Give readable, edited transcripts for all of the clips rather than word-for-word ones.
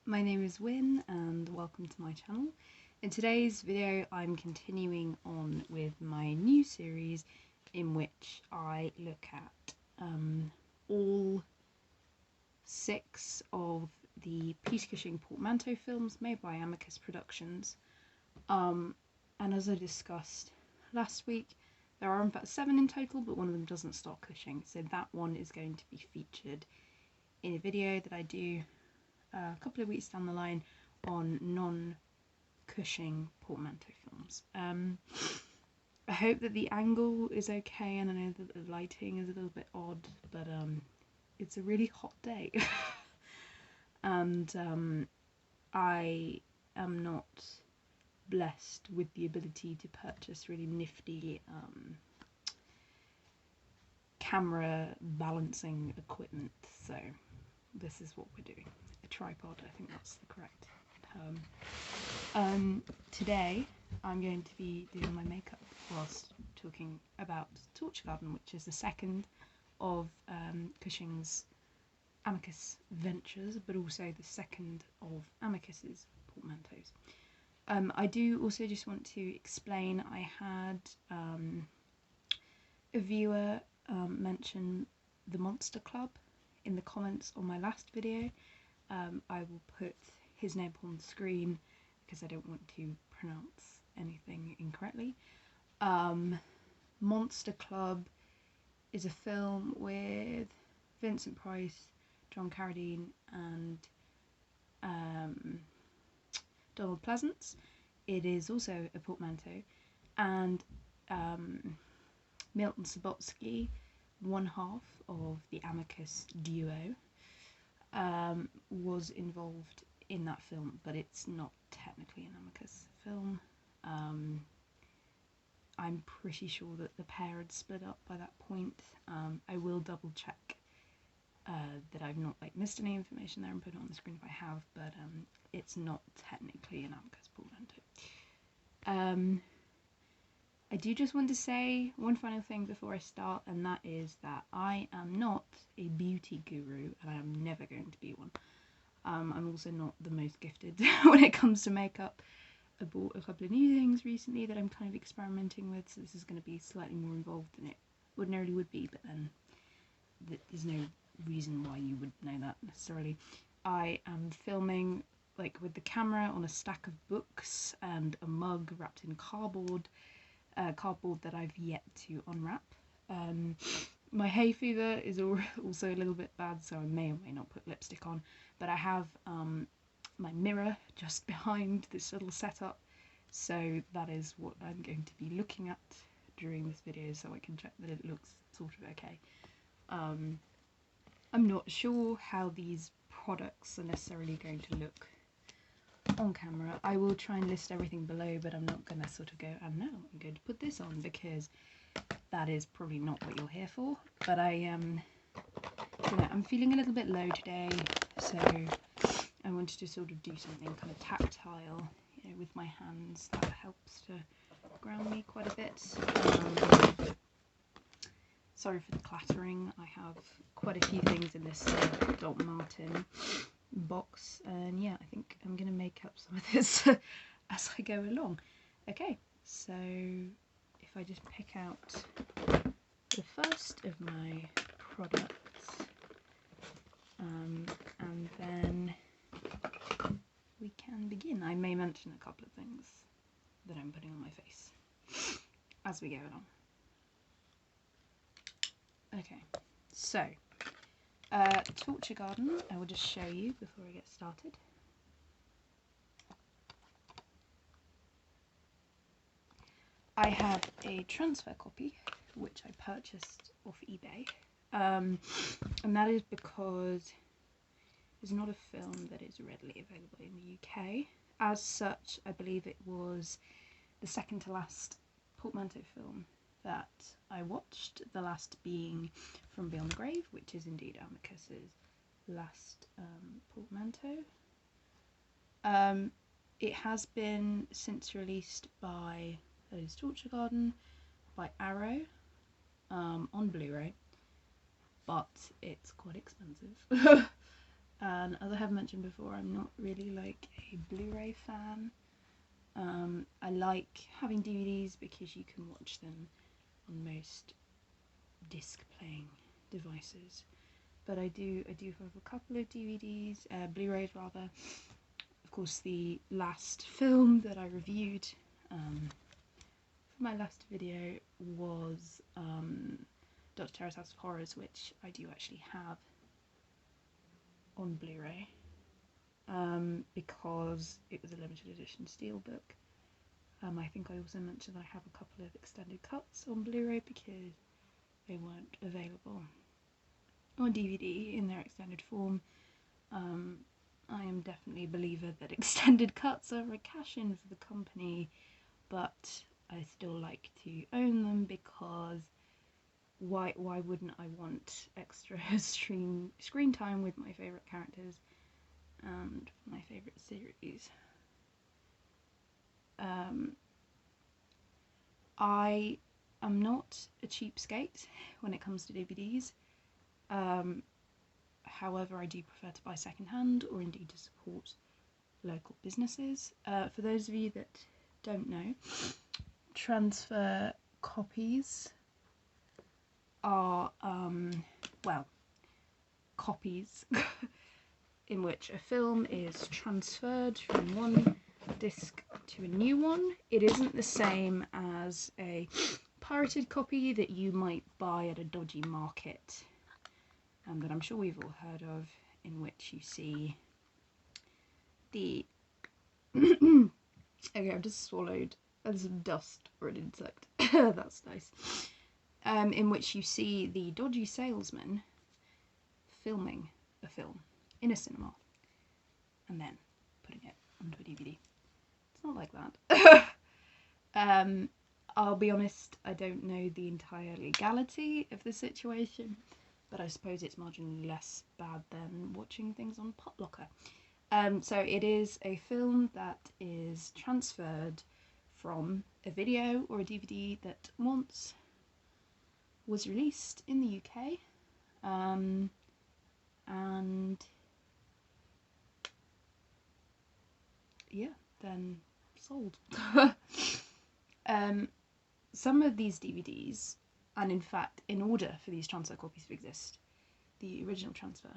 my name is Win and welcome to my channel. In today's video I'm continuing on with my new series in which I look at all 6 of the Peter Cushing portmanteau films made by Amicus Productions. And as I discussed last week, there are in fact 7 in total, but one of them doesn't start Cushing, so that one is going to be featured in a video that I do a couple of weeks down the line on non-Cushing portmanteau films. I hope that the angle is okay, and I know that the lighting is a little bit odd, but it's a really hot day and I am not blessed with the ability to purchase really nifty camera balancing equipment, so this is what we're doing. A tripod, I think that's the correct term. Today I'm going to be doing my makeup whilst talking about Torture Garden, which is the second of Cushing's Amicus ventures, but also the second of Amicus's portmanteaus. I do also just want to explain, I had a viewer mention the Monster Club in the comments on my last video. I will put his name on the screen because I don't want to pronounce anything incorrectly. Monster Club is a film with Vincent Price, John Carradine and Donald Pleasance. It is also a portmanteau, and Milton Subotsky, one half of the Amicus duo, was involved in that film, but it's not technically an Amicus film. I'm pretty sure that the pair had split up by that point. I will double check that I've not missed any information there and put it on the screen if I have, but it's not technically an Amicus portmanteau. I do just want to say one final thing before I start, and that is that I am not a beauty guru, and I am never going to be one. I'm also not the most gifted when it comes to makeup. I bought a couple of new things recently that I'm kind of experimenting with, so this is going to be slightly more involved than it ordinarily would be, but then there's no reason why you would know that necessarily. I am filming with the camera on a stack of books and a mug wrapped in cardboard that I've yet to unwrap. My hay fever is also a little bit bad, so I may or may not put lipstick on, but I have my mirror just behind this little setup, so that is what I'm going to be looking at during this video, so I can check that it looks sort of okay. I'm not sure how these products are necessarily going to look on camera. I will try and list everything below, but I'm not going to sort of go, and now I'm going to put this on, because that is probably not what you're here for. But I'm feeling a little bit low today, so I wanted to sort of do something kind of tactile, with my hands. That helps to ground me quite a bit. Sorry for the clattering. I have quite a few things in this Dr. Martin box, and yeah, I think I'm gonna make up some of this as I go along. Okay, so if I just pick out the first of my products, and then we can begin. I may mention a couple of things that I'm putting on my face as we go along. Okay, so Torture Garden, I will just show you before I get started. I have a transfer copy which I purchased off eBay, and that is because it's not a film that is readily available in the UK. As such, I believe it was the second to last portmanteau film that I watched, the last being From Beyond the Grave, which is indeed Amicus's last portmanteau. It has been since released by Torture Garden, by Arrow, on Blu-ray, but it's quite expensive. And as I have mentioned before, I'm not really like a Blu-ray fan. I like having DVDs because you can watch them on most disc playing devices. But I do have a couple of DVDs, Blu-rays rather. Of course, the last film that I reviewed for my last video was Dr. Terror's House of Horrors, which I do actually have on Blu-ray because it was a limited edition steelbook. I think I also mentioned I have a couple of extended cuts on Blu-ray because they weren't available on DVD in their extended form. I am definitely a believer that extended cuts are a cash-in for the company, but I still like to own them because why wouldn't I want extra screen time with my favourite characters and my favourite series. I am not a cheapskate when it comes to DVDs. However, I do prefer to buy secondhand or indeed to support local businesses. For those of you that don't know, transfer copies are, well, copies in which a film is transferred from one disc to a new one. It isn't the same as a pirated copy that you might buy at a dodgy market, that I'm sure we've all heard of, in which you see the okay, I've just swallowed some dust or an insect. That's nice. In which you see the dodgy salesman filming a film in a cinema and then putting it onto a DVD. It's not like that. I'll be honest, I don't know the entire legality of the situation, but I suppose it's marginally less bad than watching things on Potlocker. So it is a film that is transferred from a video or a DVD that once was released in the UK, and yeah, then sold. Some of these DVDs, and in fact, in order for these transfer copies to exist, the original transfer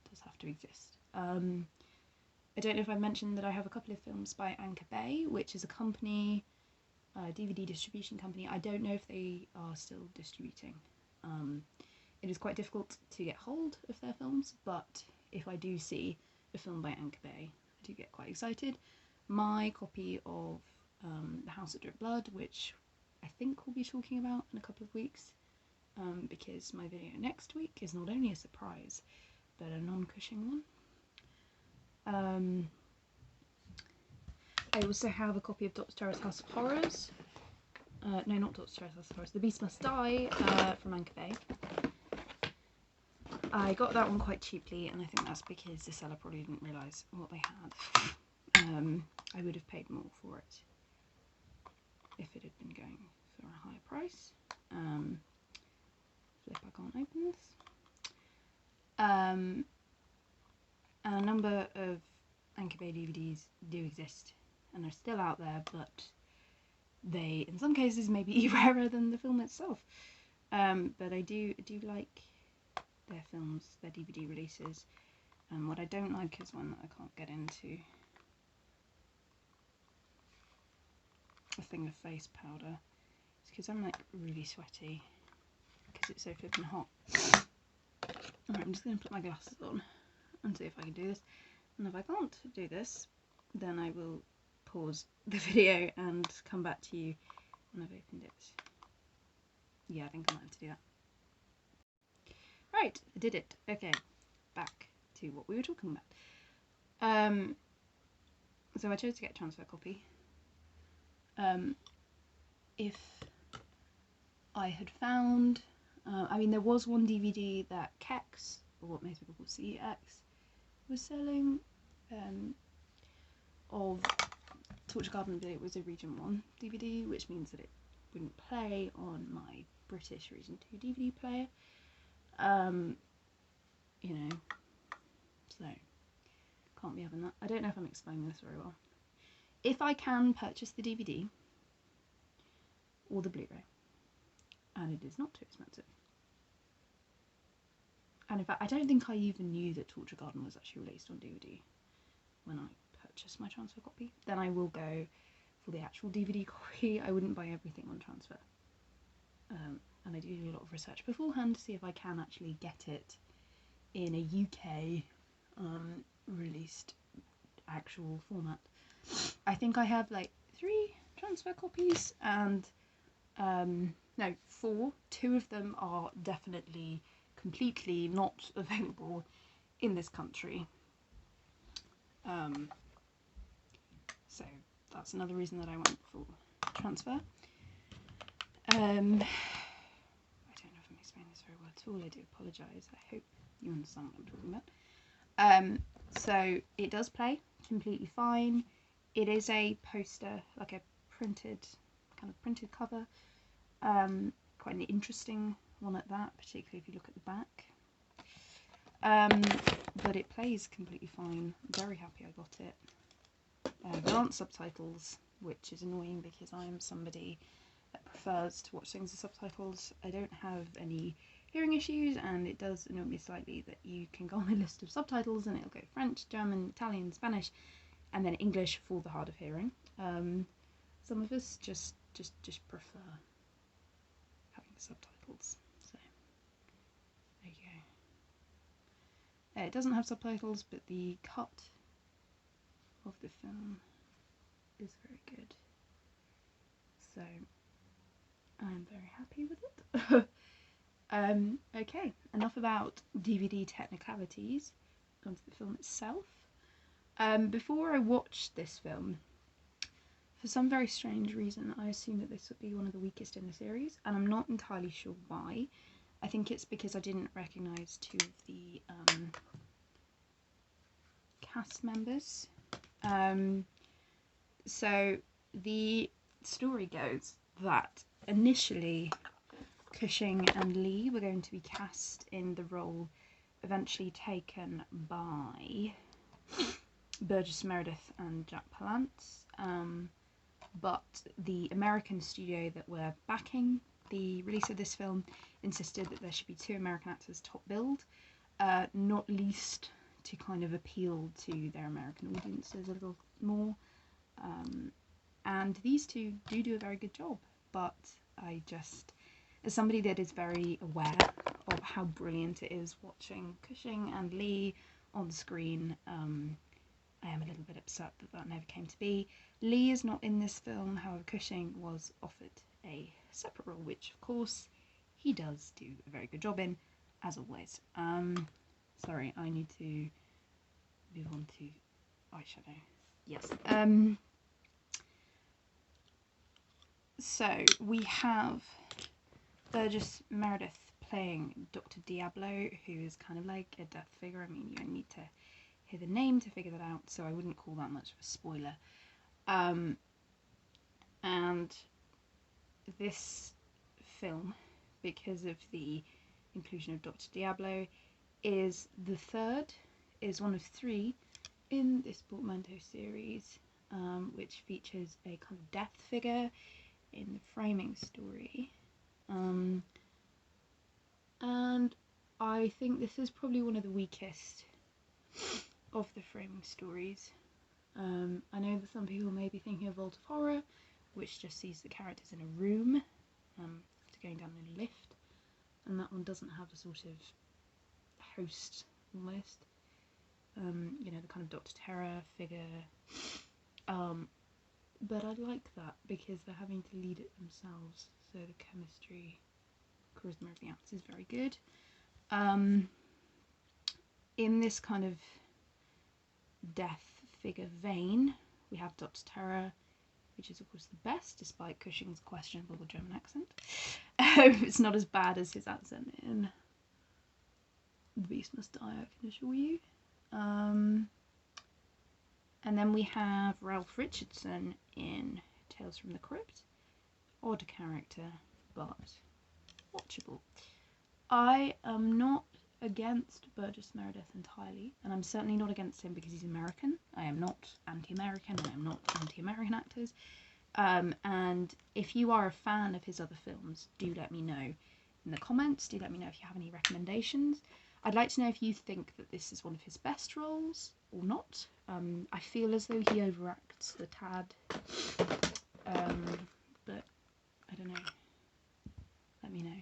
does have to exist. I don't know if I mentioned that I have a couple of films by Anchor Bay, which is a company, a DVD distribution company. I don't know if they are still distributing. It is quite difficult to get hold of their films, but if I do see a film by Anchor Bay, I do get quite excited. My copy of The House That Dripped Blood, which I think we'll be talking about in a couple of weeks, because my video next week is not only a surprise, but a non-Cushing one. I also have a copy of Dr. Terror's House of Horrors. No, not Dr. Terror's House of Horrors, The Beast Must Die, from Anchor Bay. I got that one quite cheaply, and I think that's because the seller probably didn't realise what they had. I would have paid more for it if it had been going for a higher price. Flip, I can't open this. And a number of Anchor Bay DVDs do exist and are still out there, but they, in some cases, may be rarer than the film itself. But I do like their films, their DVD releases. What I don't like is one that I can't get into. A thing of face powder. It's because I'm like really sweaty because it's so flipping hot. Alright, I'm just going to put my glasses on and see if I can do this. And if I can't do this, then I will pause the video and come back to you when I've opened it. Yeah, I think I might have to do that. Right, I did it. Okay, back to what we were talking about. So I chose to get a transfer copy. If I had found, I mean, there was one DVD that Kex, or what most people call CX, was selling, of Torture Garden, but it was a Region 1 DVD, which means that it wouldn't play on my British Region 2 DVD player. You know, So, can't be having that. I don't know if I'm explaining this very well. If I can purchase the DVD or the Blu-ray, and it is not too expensive, and in fact I don't think I even knew that Torture Garden was actually released on DVD when I purchased my transfer copy, then I will go for the actual DVD copy. I wouldn't buy everything on transfer. And I do a lot of research beforehand to see if I can actually get it in a UK released actual format. I think I have like 3 transfer copies and no, 4. 2 of them are definitely completely not available in this country. So that's another reason that I went for transfer. I don't know if I'm explaining this very well at all. I do apologise. I hope you understand what I'm talking about. So it does play completely fine. It is a poster, like a printed cover. Quite an interesting one at that, particularly if you look at the back. But it plays completely fine. I'm very happy I got it. There aren't subtitles, which is annoying because I am somebody that prefers to watch things with subtitles. I don't have any hearing issues, and it does annoy me slightly that you can go on a list of subtitles and it'll go French, German, Italian, Spanish, and then English for the hard of hearing. Some of us just prefer having subtitles. So there you go. It doesn't have subtitles, but the cut of the film is very good. So I'm very happy with it. Okay, enough about DVD technicalities. On to the film itself. Before I watched this film, for some very strange reason, I assumed that this would be one of the weakest in the series, and I'm not entirely sure why. I think it's because I didn't recognise 2 of the cast members. So the story goes that initially Cushing and Lee were going to be cast in the role eventually taken by Burgess Meredith and Jack Palance, but the American studio that were backing the release of this film insisted that there should be 2 American actors top billed, not least to kind of appeal to their American audiences a little more. And these 2 do a very good job, but I just, as somebody that is very aware of how brilliant it is watching Cushing and Lee on screen, I am a little bit upset that that never came to be. Lee is not in this film, however Cushing was offered a separate role, which of course he does do a very good job in, as always. Sorry, I need to move on to eyeshadow. Yes. So we have Burgess Meredith playing Dr. Diablo, who is kind of like a death figure. I mean, you only need to hear the name to figure that out, so I wouldn't call that much of a spoiler. And this film, because of the inclusion of Dr. Diablo, is one of 3 in this portmanteau series, which features a kind of death figure in the framing story. And I think this is probably one of the weakest of the framing stories. I know that some people may be thinking of Vault of Horror, which just sees the characters in a room after going down in a lift, and that one doesn't have a sort of host almost. You know, the kind of Dr. Terror figure. But I like that because they're having to lead it themselves, so the chemistry, charisma of the actors is very good. In this kind of death figure vein, we have Dr. Terror, which is of course the best, despite Cushing's questionable German accent. It's not as bad as his accent in The Beast Must Die, I can assure you. And then we have Ralph Richardson in Tales from the Crypt. Odd character, but watchable. I am not against Burgess Meredith entirely, and I'm certainly not against him because he's American. I am not anti-American. I am not anti-American actors. And if you are a fan of his other films, do let me know in the comments. Do let me know if you have any recommendations. I'd like to know if you think that this is one of his best roles or not. I feel as though he overacts a tad, but I don't know. Let me know.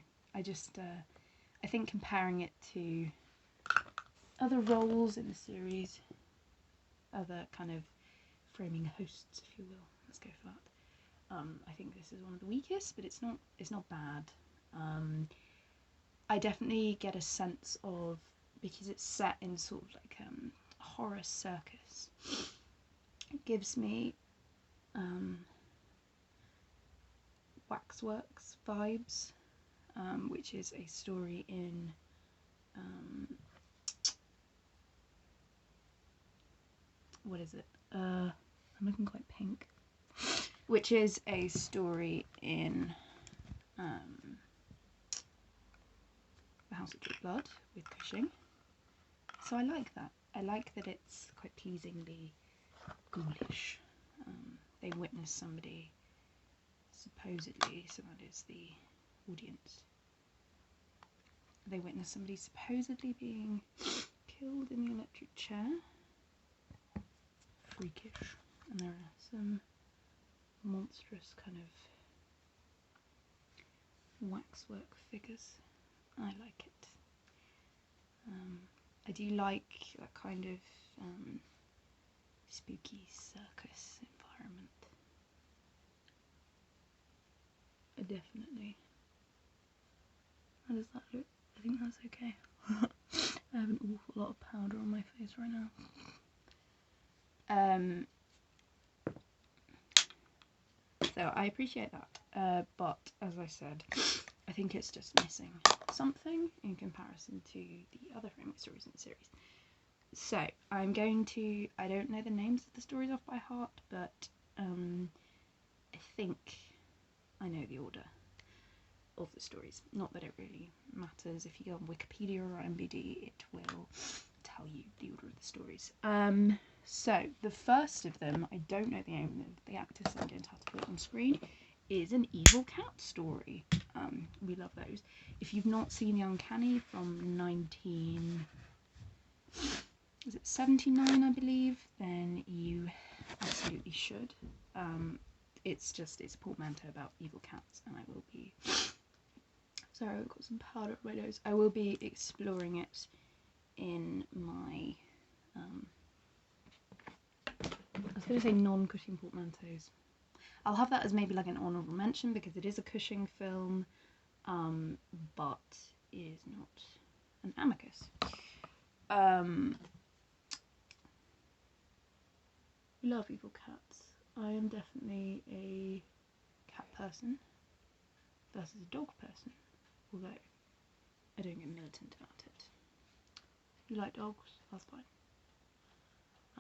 I think comparing it to other roles in the series, other kind of framing hosts, if you will, let's go for that. I think this is one of the weakest, but it's not bad. I definitely get a sense of, because it's set in sort of like a horror circus, it gives me Waxworks vibes, which is a story in what is it? I'm looking quite pink. Which is a story in The House of Drip Blood with Cushing. So I like that. I like that it's quite pleasingly ghoulish. They witness somebody supposedly, so that is the audience. They witness somebody supposedly being killed in the electric chair. Freakish. And there are some monstrous kind of waxwork figures. I like it. I do like that kind of spooky circus environment. Definitely. How does that look? I think that's okay. I have an awful lot of powder on my face right now. So I appreciate that, but as I said, I think it's just missing something in comparison to the other framing stories in the series. So I'm going to, I don't know the names of the stories off by heart, but I think I know the order of the stories. Not that it really matters. If you go on Wikipedia or IMDb, it will tell you the order of the stories. So the first of them, I don't know the name of the actor, so I'm going to have to put it on screen, is an evil cat story. We love those. If you've not seen The Uncanny from 1979, I believe, then you absolutely should. It's a portmanteau about evil cats, and I will be, sorry, I've got some powder on my nose. I will be exploring it in my, I was going to say non-Cushing portmanteaus. I'll have that as maybe like an honourable mention because it is a Cushing film, but it is not an Amicus. Love evil cats. I am definitely a cat person versus a dog person, although I don't get militant about it. If you like dogs, that's fine.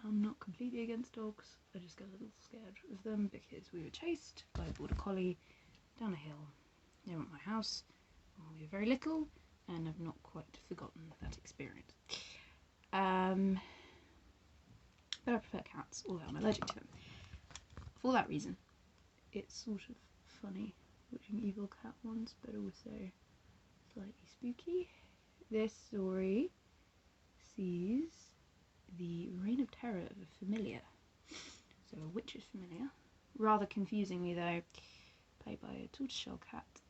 I'm not completely against dogs, I just get a little scared of them because we were chased by a border collie down a hill near my house when we were very little, and I've not quite forgotten that experience. But I prefer cats, although I'm allergic to them. For that reason, it's sort of funny watching evil cat ones, but also slightly spooky. This story sees the reign of terror of a familiar. So a witch's familiar. Rather confusingly though, played by a tortoiseshell cat,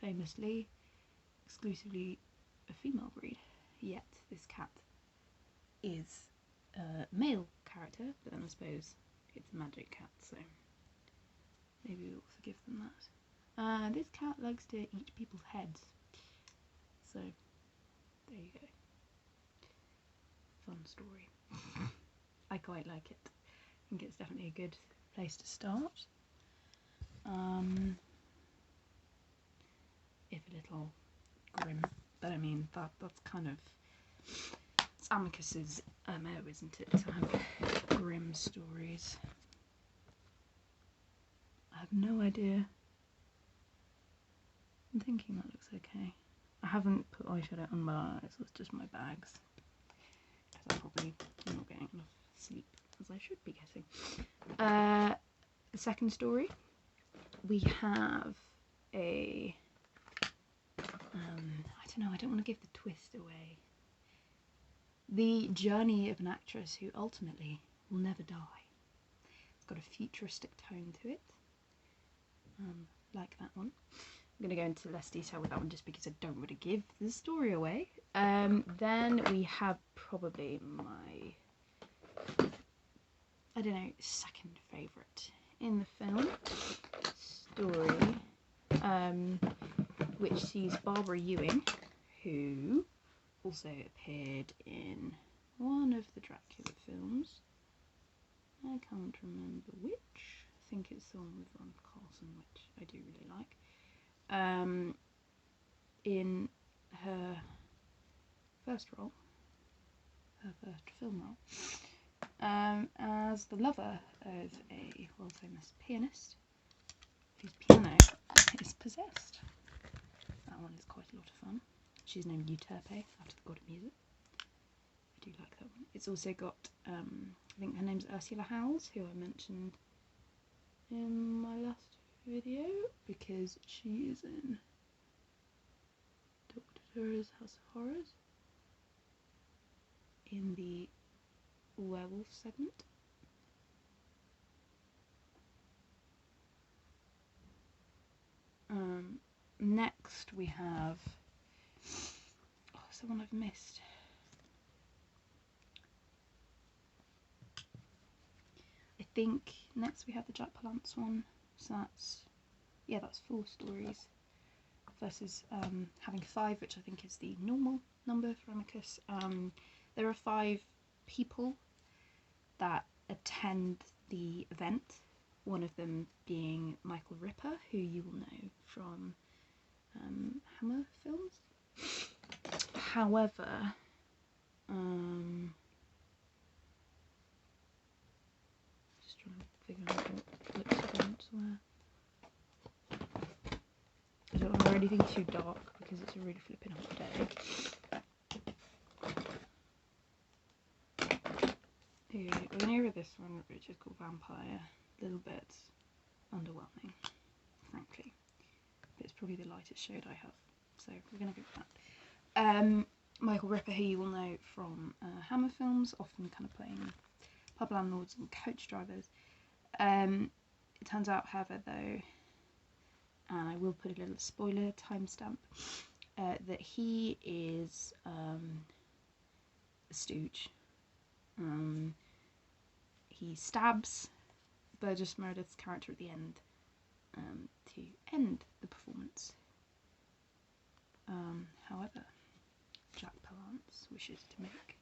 famously, exclusively a female breed. Yet this cat is a male character, but then I suppose it's a magic cat, so maybe we'll forgive them that. This cat likes to eat people's heads, so there you go. Fun story. I quite like it. I think it's definitely a good place to start. If a little grim, but I mean that's kind of, it's Amicus's MO, isn't it, to have grim stories. I have no idea. I'm thinking that looks okay. I haven't put eyeshadow on my eyes, it's just my bags. Because I'm probably not getting enough sleep as I should be getting. The second story, we have a, I don't know, I don't want to give the twist away. The journey of an actress who ultimately will never die. It's got a futuristic tone to it, like that one. I'm going to go into less detail with that one just because I don't want to give the story away. Then we have probably my, I don't know, second favourite in the film story, which sees Barbara Ewing, who also appeared in one of the Dracula films. I can't remember which. I think it's the one with Ron Carlson, which I do really like. In her first role, her first film role, as the lover of a world famous pianist whose piano is possessed. That one is quite a lot of fun. She's named Euterpe after the god of music. I do like that one. It's also got, I think her name's Ursula Howes, who I mentioned in my last video because she is in Dr. Terror's House of Horrors in the werewolf segment. Next we have, oh, someone I've missed. I think next we have the Jack Palance one, so that's, yeah, that's 4 stories versus having 5, which I think is the normal number for Amicus. There are 5 people that attend the event, one of them being Michael Ripper, who you will know from Hammer films. However, just trying to figure out what lip events were. I don't want to wear anything too dark because it's a really flipping hot day. We're near this one, which is called Vampire. A little bit underwhelming, frankly. But it's probably the lightest shade I have, so we're going to go with that. Michael Ripper, who you will know from Hammer films, often kind of playing pub landlords and coach drivers. It turns out, however, though, and I will put a little spoiler timestamp, that he is a stooge. He stabs Burgess Meredith's character at the end to end the performance. However, Jack Palance wishes to make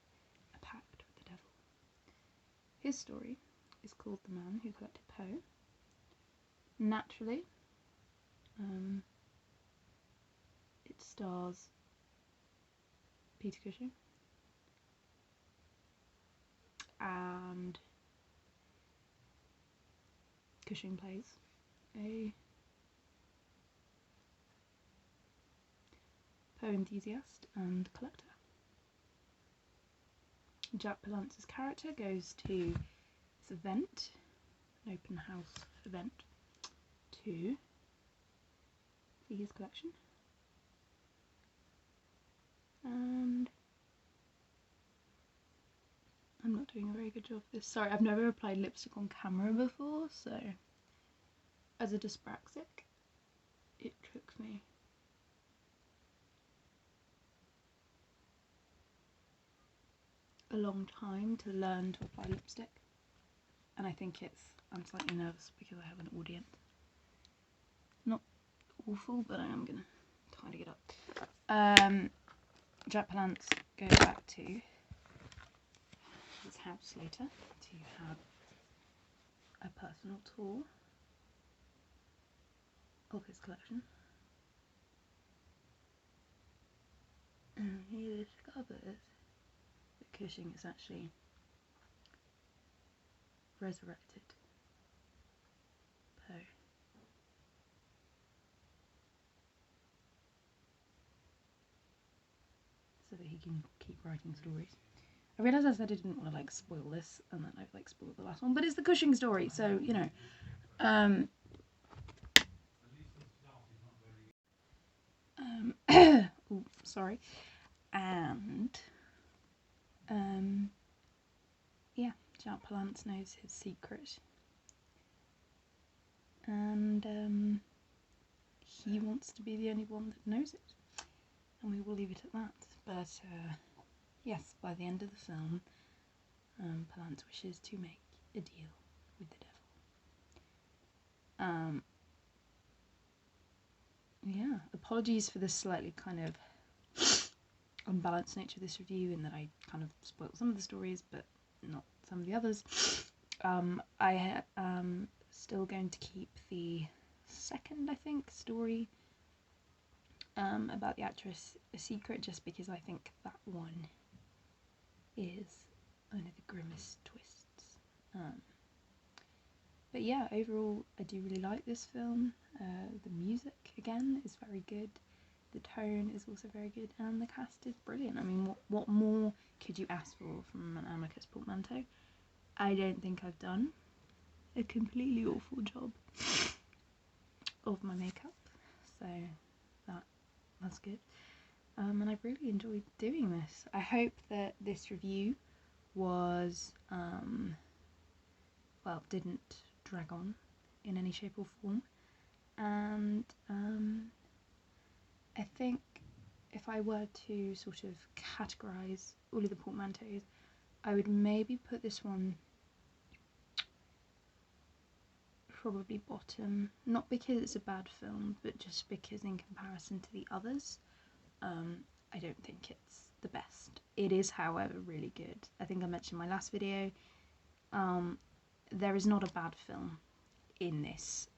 a pact with the devil. His story is called The Man Who Collected Poe. Naturally, it stars Peter Cushing and Cushing plays a Poe enthusiast and collector. Jack Palance's character goes to this event, an open house event, to see his collection. And I'm not doing a very good job of this. Sorry, I've never applied lipstick on camera before, so as a dyspraxic, it took me a long time to learn to apply lipstick, and I think I'm slightly nervous because I have an audience. Not awful, but I am gonna tidy it up. Jack Palance goes back to his house later to have a personal tour of his collection, and he discovers that Cushing is actually resurrected Poe. so that he can keep writing stories. I realised I said I didn't want to like spoil this, and then I've like spoiled the last one, but it's the Cushing story, so you know. Ooh, sorry. And yeah, Jack Palance knows his secret, and he wants to be the only one that knows it, and we will leave it at that. But yes, by the end of the film, Palance wishes to make a deal with the devil. Yeah, apologies for the slightly kind of unbalanced nature of this review, in that I kind of spoiled some of the stories but not some of the others. I am still going to keep the second, I think, story about the actress a secret, just because I think that one is one of the grimmest twists. But yeah, overall I do really like this film. The music, again, is very good. The tone is also very good, and the cast is brilliant. I mean, what more could you ask for from an Amicus portmanteau? I don't think I've done a completely awful job of my makeup, so that's good. And I've really enjoyed doing this. I hope that this review was, well, didn't drag on in any shape or form, and I think if I were to sort of categorise all of the portmanteaus, I would maybe put this one probably bottom, not because it's a bad film, but just because in comparison to the others, I don't think it's the best. It is, however, really good. I think I mentioned in my last video, there is not a bad film in this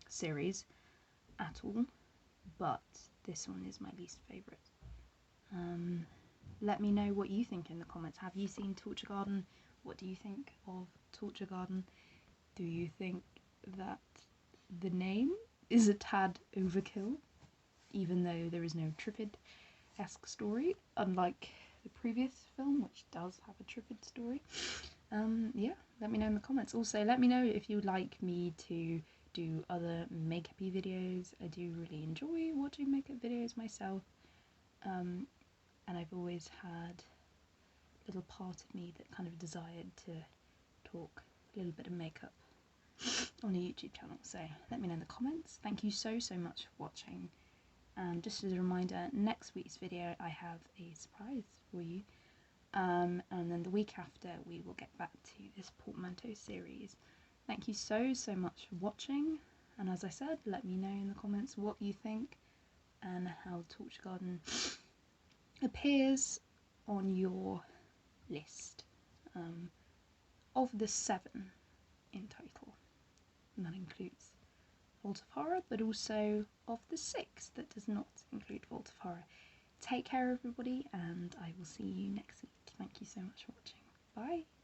series at all, but this one is my least favourite. Let me know what you think in the comments. Have you seen Torture Garden? What do you think of Torture Garden? Do you think that the name is a tad overkill, even though there is no Trifid-esque story, unlike the previous film, which does have a Trifid story? Yeah, let me know in the comments. Also, let me know if you'd like me to do other makeup-y videos. I do really enjoy watching makeup videos myself, and I've always had a little part of me that kind of desired to talk a little bit of makeup on a YouTube channel, so let me know in the comments. Thank you so much for watching, and just as a reminder, next week's video I have a surprise for you, and then the week after we will get back to this portmanteau series. Thank you so much for watching, and as I said, let me know in the comments what you think and how Torture Garden appears on your list of the 7 in total, and that includes Vault of Horror, but also of the 6 that does not include Vault of Horror. Take care, everybody, and I will see you next week. Thank you so much for watching. Bye!